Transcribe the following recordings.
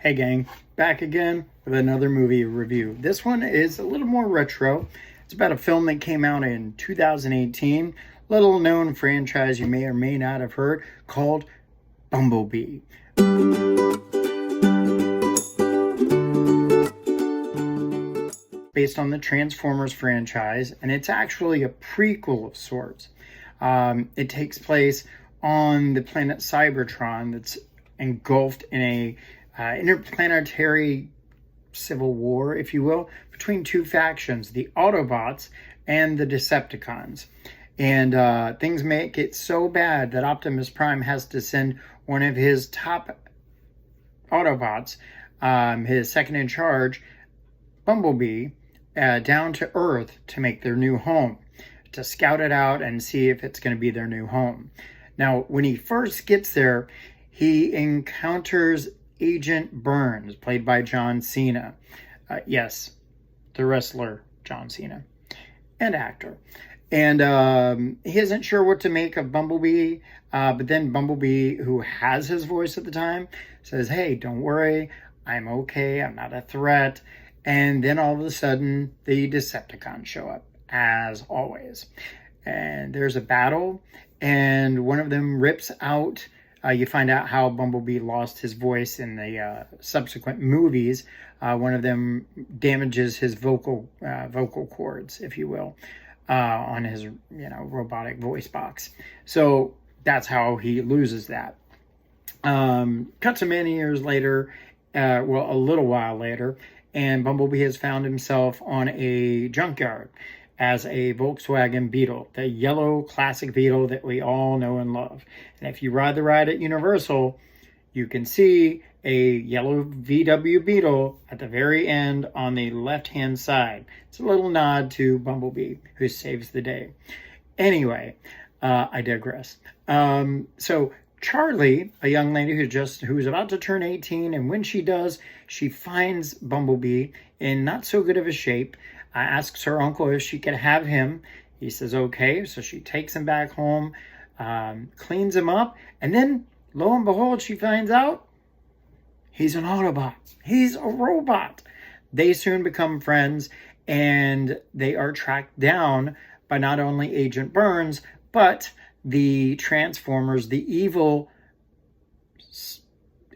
Hey gang, back again with another movie review. This one is a little more retro. It's about a film that came out in 2018, little known franchise you may or may not have heard, called Bumblebee. Based on the Transformers franchise, and it's actually a prequel of sorts. It takes place on the planet Cybertron that's engulfed in a interplanetary civil war, if you will, between two factions, the Autobots and the Decepticons. And things make it so bad that Optimus Prime has to send one of his top Autobots, his second in charge, Bumblebee, down to Earth to make their new home, to scout it out and see if it's going to be their new home. Now, when he first gets there, he encounters Agent Burns, played by John Cena. Yes, the wrestler John Cena, and actor. And he isn't sure what to make of Bumblebee, but then Bumblebee, who has his voice at the time, says, "Hey, don't worry, I'm okay, I'm not a threat." And then all of a sudden, the Decepticons show up, as always. And there's a battle, and one of them rips out. You find out how Bumblebee lost his voice in the subsequent movies. One of them damages his vocal cords, if you will, on his robotic voice box. So that's how he loses that. Cut to many years later, a little while later, and Bumblebee has found himself on a junkyard as a Volkswagen Beetle, the yellow classic Beetle that we all know and love. And if you ride the ride at Universal, you can see a yellow VW Beetle at the very end on the left-hand side. It's a little nod to Bumblebee, who saves the day. Anyway, I digress. So Charlie, a young lady who's about to turn 18, and when she does, she finds Bumblebee in not so good of a shape. Asks her uncle if she could have him. He says okay, so she takes him back home, cleans him up, and then lo and behold, she finds out he's an Autobot. He's a robot. They soon become friends, and they are tracked down by not only Agent Burns, but the Transformers, the evil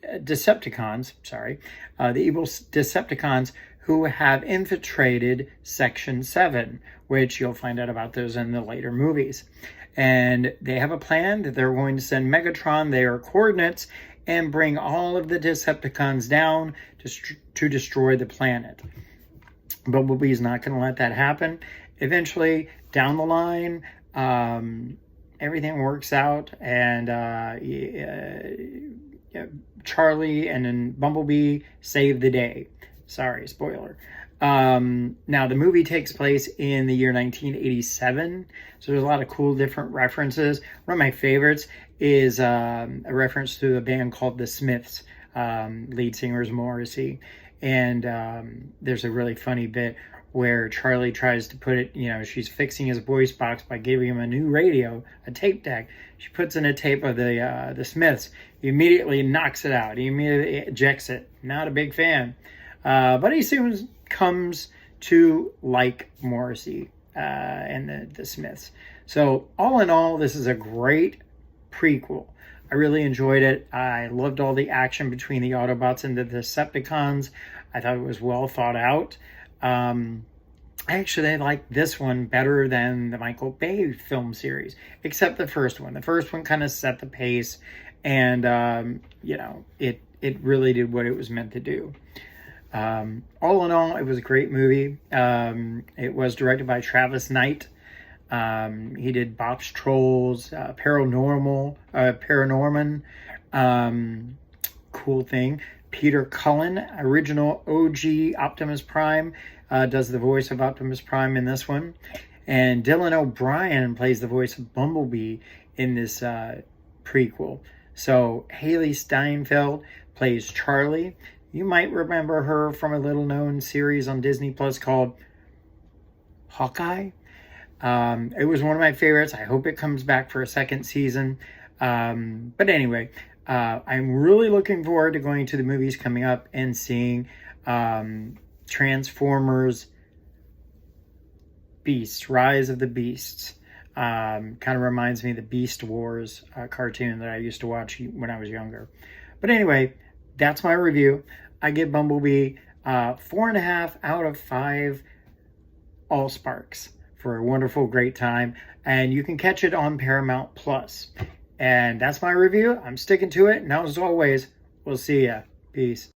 Decepticons, who have infiltrated Section 7, which you'll find out about those in the later movies. And they have a plan that they're going to send Megatron their coordinates and bring all of the Decepticons down to destroy the planet. Bumblebee's not going to let that happen. Eventually, down the line, everything works out, and Charlie and then Bumblebee save the day. Sorry, spoiler. Now, the movie takes place in the year 1987, so there's a lot of cool different references. One of my favorites is a reference to a band called The Smiths. Lead singer is Morrissey, and there's a really funny bit where Charlie tries to put it, she's fixing his voice box by giving him a new radio, a tape deck. She puts in a tape of the Smiths. He immediately knocks it out. He immediately ejects it. Not a big fan. But he soon comes to like Morrissey and the Smiths. So all in all, this is a great prequel. I really enjoyed it. I loved all the action between the Autobots and the Decepticons. I thought it was well thought out. I actually like this one better than the Michael Bay film series, except the first one. The first one kind of set the pace, and it really did what it was meant to do. All in all, it was a great movie. It was directed by Travis Knight. He did Bob's Trolls, Paranorman, cool thing. Peter Cullen, original OG Optimus Prime, does the voice of Optimus Prime in this one. And Dylan O'Brien plays the voice of Bumblebee in this prequel. So Haley Steinfeld plays Charlie. You might remember her from a little-known series on Disney Plus called Hawkeye. It was one of my favorites. I hope it comes back for a second season. But anyway, I'm really looking forward to going to the movies coming up and seeing Transformers Beasts, Rise of the Beasts. Kind of reminds me of the Beast Wars cartoon that I used to watch when I was younger. But anyway, that's my review. I give Bumblebee 4.5 out of 5 Allsparks for a wonderful, great time. And you can catch it on Paramount Plus. And that's my review. I'm sticking to it. And as always, we'll see ya. Peace.